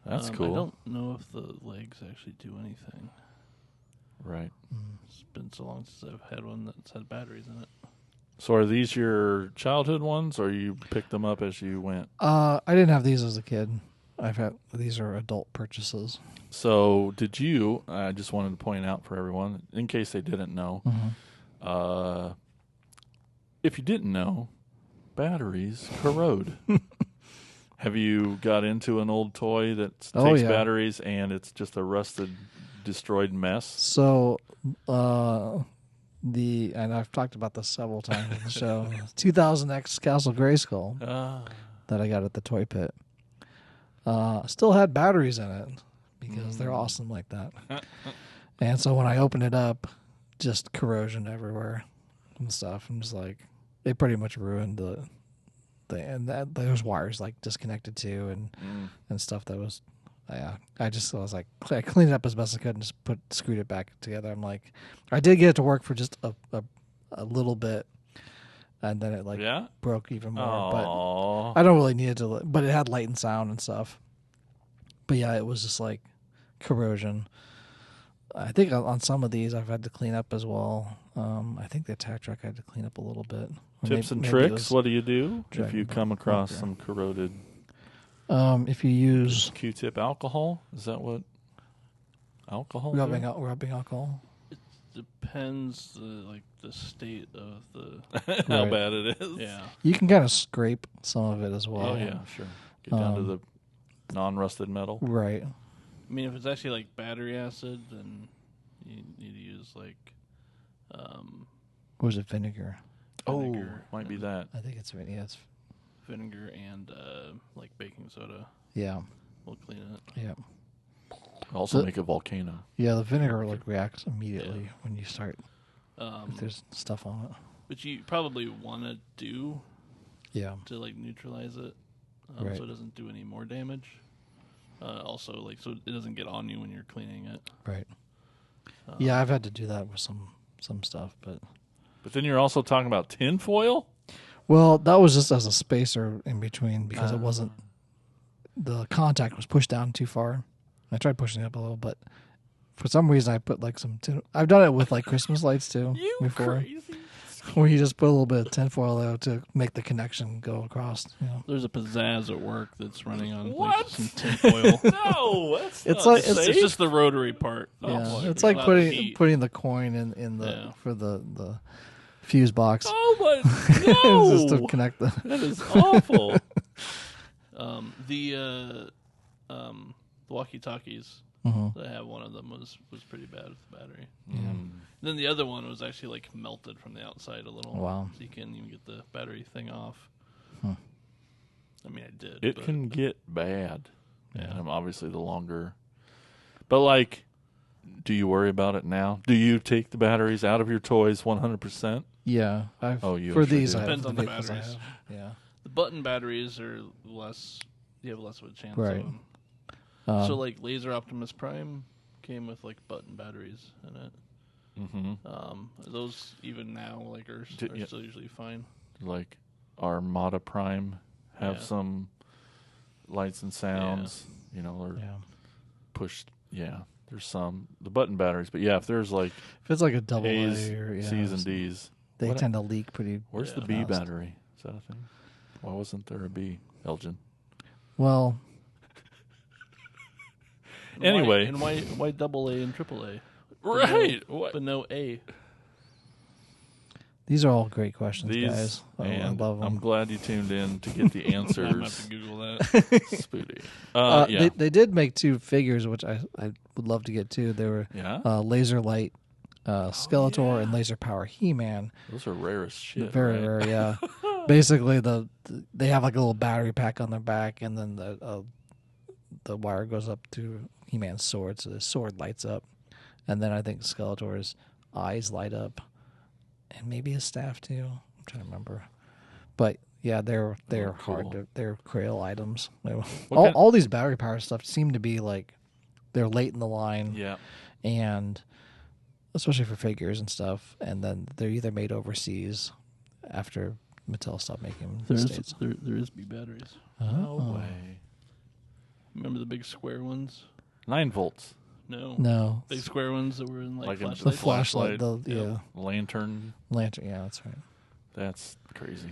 That's cool. I don't know if the legs actually do anything. Right. It's been so long since I've had one that's had batteries in it. So are these your childhood ones, or you picked them up as you went? I didn't have these as a kid. These are adult purchases. So did you, I just wanted to point out for everyone, in case they didn't know, if you didn't know, batteries corrode. Have you got into an old toy that takes batteries and it's just a rusted, destroyed mess? So, and I've talked about this several times on the show, 2000X Castle Grayskull that I got at the Toy Pit. Still had batteries in it because they're awesome like that. And so when I opened it up, just corrosion everywhere and stuff. I'm just like, they pretty much ruined and there's wires like disconnected too, and stuff that was, I was like, I cleaned it up as best I could and just screwed it back together. I'm like, I did get it to work for just a little bit, and then it broke even more. Aww. But I don't really need it to. But it had light and sound and stuff. But yeah, it was just like corrosion. I think on some of these I've had to clean up as well. I think the attack truck I had to clean up a little bit. Tips and tricks. What do you do if you come across some corroded? If you use Q-tip alcohol, is that what alcohol? Rubbing alcohol. It depends, the state of the how bad it is. Yeah, you can kind of scrape some of it as well. Oh yeah, sure. Get down to the non-rusted metal. Right. I mean, if it's actually like battery acid, then you need to use like. Or is it vinegar? Might be that. I think it's it's vinegar and like baking soda. Yeah. We'll clean it. Yeah. Also make a volcano. Yeah, the vinegar reacts immediately when you start. If there's stuff on it. Which you probably want to do. Yeah. To like neutralize it, right. So it doesn't do any more damage. Also, so it doesn't get on you when you're cleaning it. Right. Yeah, I've had to do that with some stuff, but then you're also talking about tin foil. Well, that was just as a spacer in between because it wasn't. The contact was pushed down too far. I tried pushing it up a little, but for some reason I put like some tin. I've done it with like Christmas lights too. Before. Crazy. Where you just put a little bit of tinfoil there to make the connection go across. You know. There's a pizzazz at work that's running on What? some tinfoil. No, that's It's not like safe. It's just the rotary part. Yeah, it's a like lot of heat. putting the coin in the for the fuse box. Oh my no! Just to connect the. That is awful. The walkie-talkies. I have one of them was pretty bad with the battery. Then the other one was actually like melted from the outside a little. Wow! So you can't even get the battery thing off. I mean, I did. It can get bad. Yeah. Obviously, the longer. But like, do you worry about it now? Do you take the batteries out of your toys 100%? Yeah, you for sure these. do. I Depends have on the vehicles I batteries. have. Yeah. The button batteries are less. You have less of a chance Right. of them. So like Laser Optimus Prime came with like button batteries in it. Those even now like are still usually fine. Like Armada Prime have Yeah. some lights and sounds, or pushed. Yeah, there's some the button batteries, but yeah, if there's like If it's like a double A's, A or C's and D's, they tend to leak pretty. where's the B battery? Is that a thing? Why wasn't there a B, Elgin? Well, Anyway. And why double A and triple A? Right. But no A. These are all great questions, guys. I And love them. I'm glad you tuned in to get the I'm going to have answers. to Google that. Spooty. They did make 2 figures, which I would love to get too. They were Laser Light Skeletor and Laser Power He-Man. Those are rare as shit. Very right? rare, yeah. Basically, they have like a little battery pack on their back, and then the wire goes up to He-Man's sword, so the sword lights up, and then I think Skeletor's eyes light up, and maybe his staff too. I'm trying to remember, but yeah, they're hard. Cool. They're Crail items. All these battery power stuff seem to be like they're late in the line. Yeah. And especially for figures and stuff, and then they're either made overseas after Mattel stopped making them in the States. There is B batteries. No way. Remember the big square ones? 9 volts. No. Big square ones that were in Like in The flashlights. flashlight, Lantern. lantern, yeah, that's right. That's crazy.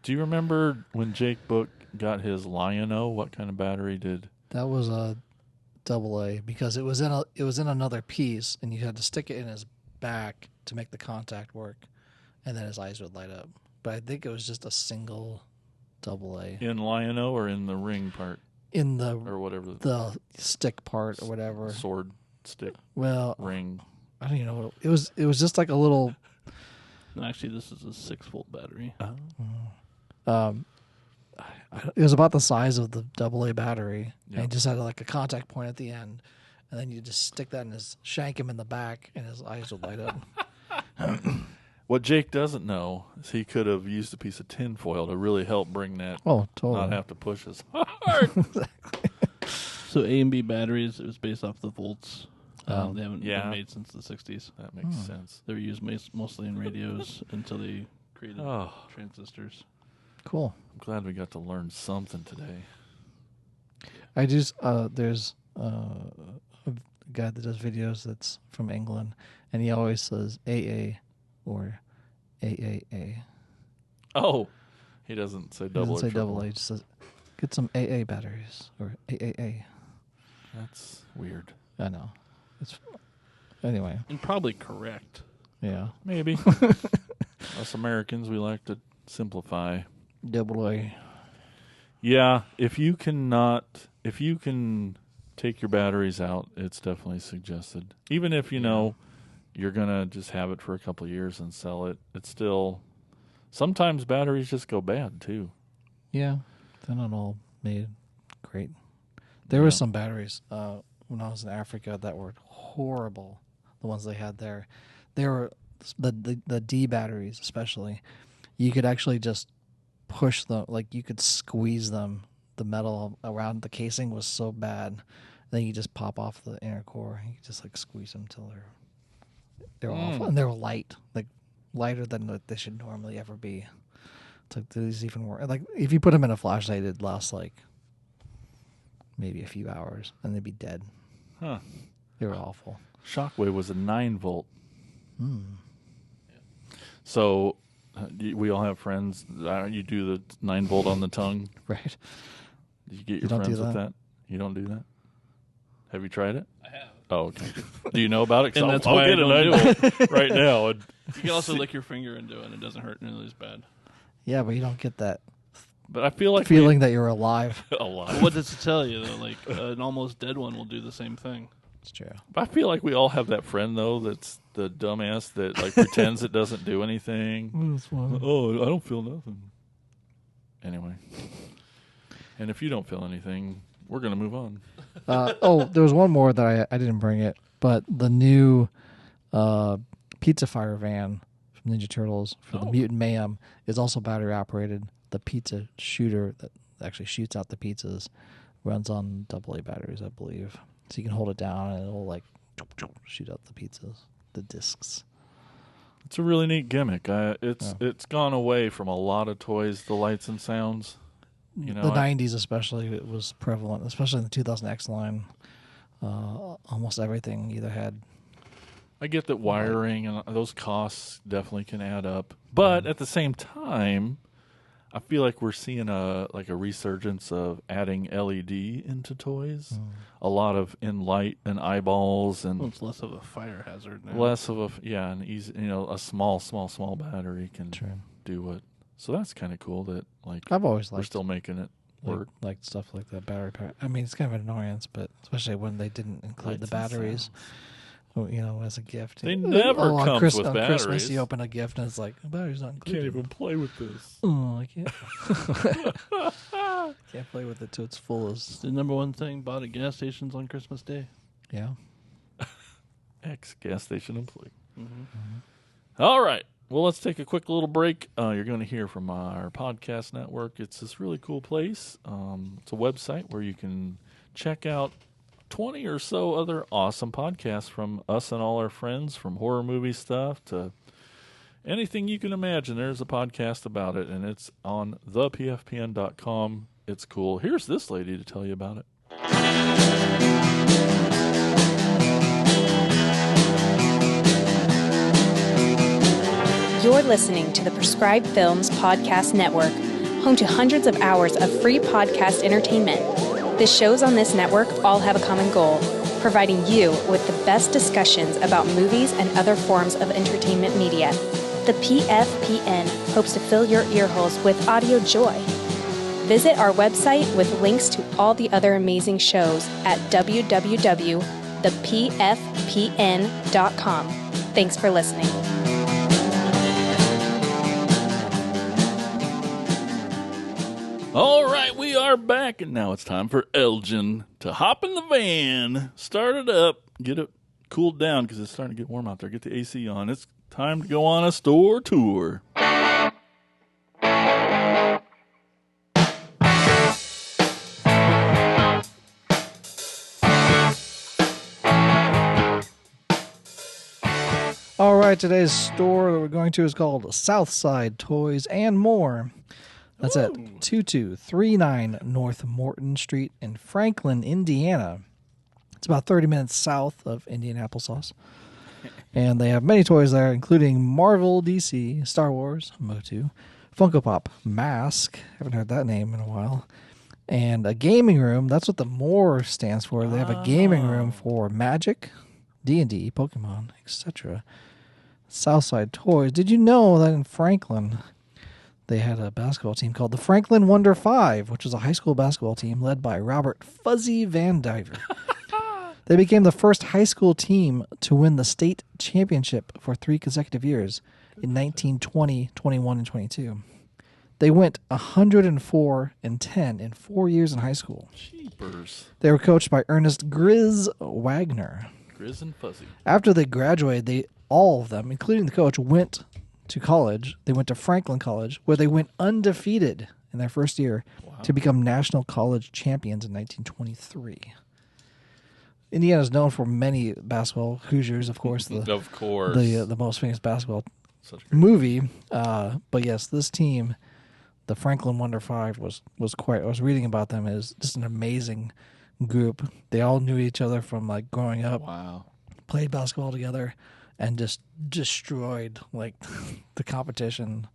Do you remember when Jake Book got his Lion-O? What kind of battery did? That was a AA because it was in another piece, and you had to stick it in his back to make the contact work, and then his eyes would light up. But I think it was just a single AA In Lion-O or in the ring part? in the Or whatever. the stick part or whatever. Sword, stick, Well, ring. I don't even know what it was. It was just like a little. No, actually, this is a 6-volt battery. It was about the size of the AA battery, Yeah. and it just had like a contact point at the end, and then you just stick that in his shank him in the back, and his eyes would light up. What Jake doesn't know is he could have used a piece of tin foil to really help bring that, Oh, totally. not have to push as hard. So A and B batteries, it was based off the volts. They haven't Yeah. been made since the 60s. That makes sense. They were used mostly in radios until they created Oh, transistors. Cool. I'm glad we got to learn something today. I just there's a guy that does videos that's from England, and he always says AA or AAA. Oh, he doesn't say He double doesn't or say triple. double A. He just says get some AA batteries or AAA. That's weird. I know. It's anyway. And probably correct. Yeah. Maybe. Us Americans, we like to simplify. Double A. Yeah, if you can take your batteries out, it's definitely suggested. Even if you know you're gonna just have it for a couple of years and sell it, it's still sometimes batteries just go bad too. Yeah, they're not all made great. There were some batteries when I was in Africa that were horrible. The ones they had there, they were the D batteries especially. You could actually just push them, like you could squeeze them. The metal around the casing was so bad. Then you just pop off the inner core. You just like squeeze them till they're awful, and they were light, like lighter than what they should normally ever be. It's like these even worse. Like if you put them in a flashlight, it'd last like maybe a few hours, and they'd be dead. Huh. They were awful. Shockwave was a 9 volt. So we all have friends. You do the 9 volt on the tongue. Right. Did you get your You don't do friends with that? that? You don't do that? Have you tried it? I have. Oh, okay. Do you know about it? 'Cause And I'll- that's I'll why I get a don't 9 do volt right now. You can also lick your finger into it, and it doesn't hurt nearly as bad. Yeah, but you don't get that But I feel like feeling that you're alive. a lot. But what does it tell you, though? Like, an almost dead one will do the same thing. It's true. I feel like we all have that friend though that's the dumbass that like pretends it doesn't do anything. Oh, I don't feel nothing. Anyway, and if you don't feel anything, we're gonna move on. There was one more that I didn't bring it, but the new pizza fire van from Ninja Turtles for the Mutant Mayhem is also battery operated. The pizza shooter that actually shoots out the pizzas runs on AA batteries, I believe. So you can hold it down and it'll like shoot out the pizzas, the discs. It's a really neat gimmick. It's gone away from a lot of toys. The lights and sounds. You know, The 90s especially, it was prevalent, especially in the 2000X line. Almost everything either had. I get that wiring and those costs definitely can add up, but at the same time, I feel like we're seeing a resurgence of adding LED into toys. A lot of light and eyeballs, and Well, it's less of a fire hazard now. less of an easy, a small battery can do it. So that's kind of cool that I've always we're liked still making it work. like stuff like that battery pack. I mean, it's kind of an annoyance, but especially when they didn't include the batteries. As a gift. They never on comes with on batteries. Christmas, you open a gift and it's like, the battery's not included. Can't even play with this. Oh, I can't. Can't play with it till it's full of. The number one thing bought at gas stations on Christmas Day. Yeah. Gas station employee. All right. Well, let's take a quick little break. You're going to hear from our podcast network. It's this really cool place. It's a website where you can check out 20 or so other awesome podcasts from us and all our friends, from horror movie stuff to anything you can imagine. There's a podcast about it, and it's on thepfpn.com. It's cool. Here's this lady to tell you about it. You're listening to the Prescribed Films Podcast Network, home to hundreds of hours of free podcast entertainment. The shows on this network all have a common goal, providing you with the best discussions about movies and other forms of entertainment media. The PFPN hopes to fill your earholes with audio joy. Visit our website with links to all the other amazing shows at www.thepfpn.com. Thanks for listening. All right, we are back, and now it's time for Elgin to hop in the van, start it up, get it cooled down because it's starting to get warm out there. Get the AC on. It's time to go on a store tour. All right, today's store that we're going to is called Southside Toys and More. That's at 2239 North Morton Street in Franklin, Indiana. It's about 30 minutes south of Indianapolis. And they have many toys there, including Marvel, DC, Star Wars, Motu, Funko Pop, Mask. Haven't heard that name in a while. And a gaming room. That's what the More stands for. They have a gaming room for Magic, D&D, Pokemon, etc. Southside Toys. Did you know that in Franklin they had a basketball team called the Franklin Wonder Five, which was a high school basketball team led by Robert Fuzzy Van Diver. They became the first high school team to win the state championship for 3 consecutive years in 1920, 21, and 22. They went 104-10 in 4 years in high school. Jeepers. They were coached by Ernest Grizz Wagner. Grizz and Fuzzy. After they graduated, all of them, including the coach, went to college. They went to Franklin College, where they went undefeated in their first year to become national college champions in 1923. Indiana is known for many basketball. Hoosiers, of course, the most famous basketball movie. But yes, this team, the Franklin Wonder Five, was quite. I was reading about them as just an amazing group. They all knew each other from like growing up. Wow. Played basketball together, and just destroyed like the competition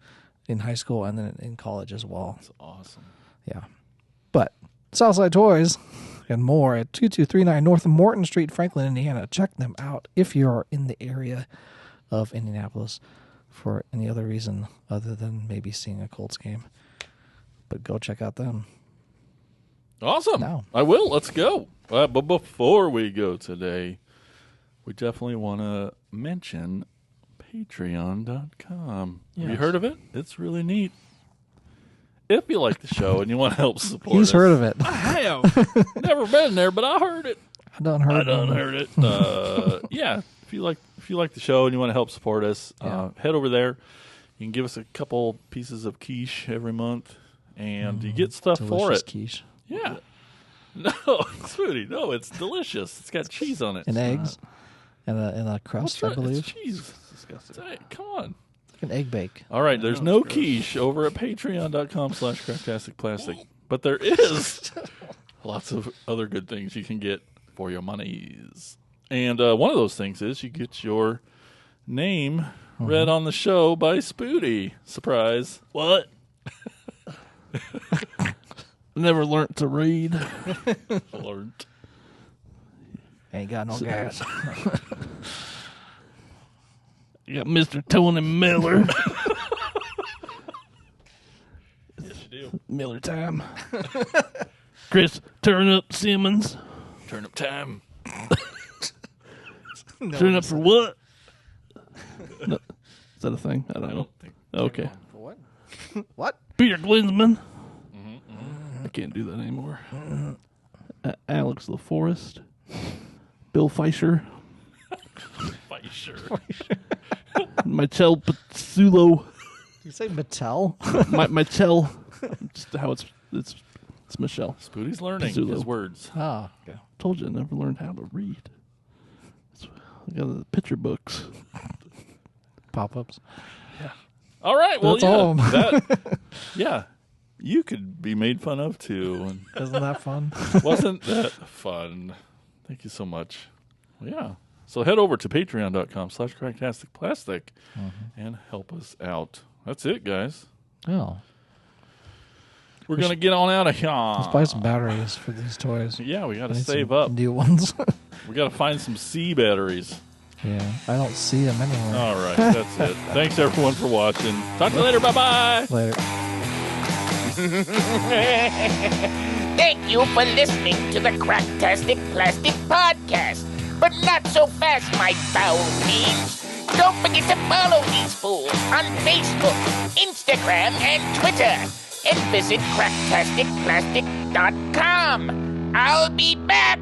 in high school and then in college as well. That's awesome. Yeah. But Southside Toys and More at 2239 North Morton Street, Franklin, Indiana. Check them out if you're in the area of Indianapolis for any other reason other than maybe seeing a Colts game. But go check out them. Awesome. Now. I will. Let's go. But before we go today, we definitely want to mention Patreon.com. Yes. Have you heard of it? It's really neat. If you like the show and you want to help support He's us. heard of it. I have. Never been there, but I heard it. I done heard it. Yeah. If you like the show and you want to help support us, head over there. You can give us a couple pieces of quiche every month, and you get stuff for it. Quiche. Yeah. No, sweetie, no, it's delicious. It's got cheese on it. And eggs. And a crust, I believe. It's cheese. It's disgusting. Come on. An egg bake. All right, there's no quiche over at patreon.com/Cracktastic Plastic, but there is lots of other good things you can get for your monies. And one of those things is you get your name read on the show by Spooty. Surprise. What? Never learned to read. Learned. Ain't got no gas. You got Mr. Tony Miller. Yes, you do. Miller time. Chris Turnup Simmons. Turn up time. Turn up for what? No. Is that a thing? I don't know. think- Okay. For what? What? Peter Glinsman. I can't do that anymore. Alex LaForest. Bill Fleischer. Sure. Michelle Pazzulo. Did you say Mattel? Michelle. Just how it's Michelle. Spoody's learning Pazzulo. his words. Oh, okay. Told you I never learned how to read. I got the picture books. Pop-ups. All right. Well, That's all. yeah. You could be made fun of too. And Isn't that fun? wasn't that fun? Thank you so much. Well, yeah. So head over to patreon.com/Cracktastic Plastic and help us out. That's it, guys. Oh. We're going to get on out of here. Let's buy some batteries for these toys. Yeah, we got to Need save some up. new ones. We got to find some C batteries. Yeah, I don't see them anywhere. All right, that's it. Thanks, everyone, for watching. Talk to you later. Bye-bye. Later. Thank you for listening to the Cracktastic Plastic Podcast. But not so fast, my foul fiends. Don't forget to follow these fools on Facebook, Instagram, and Twitter. And visit cracktasticplastic.com. I'll be back.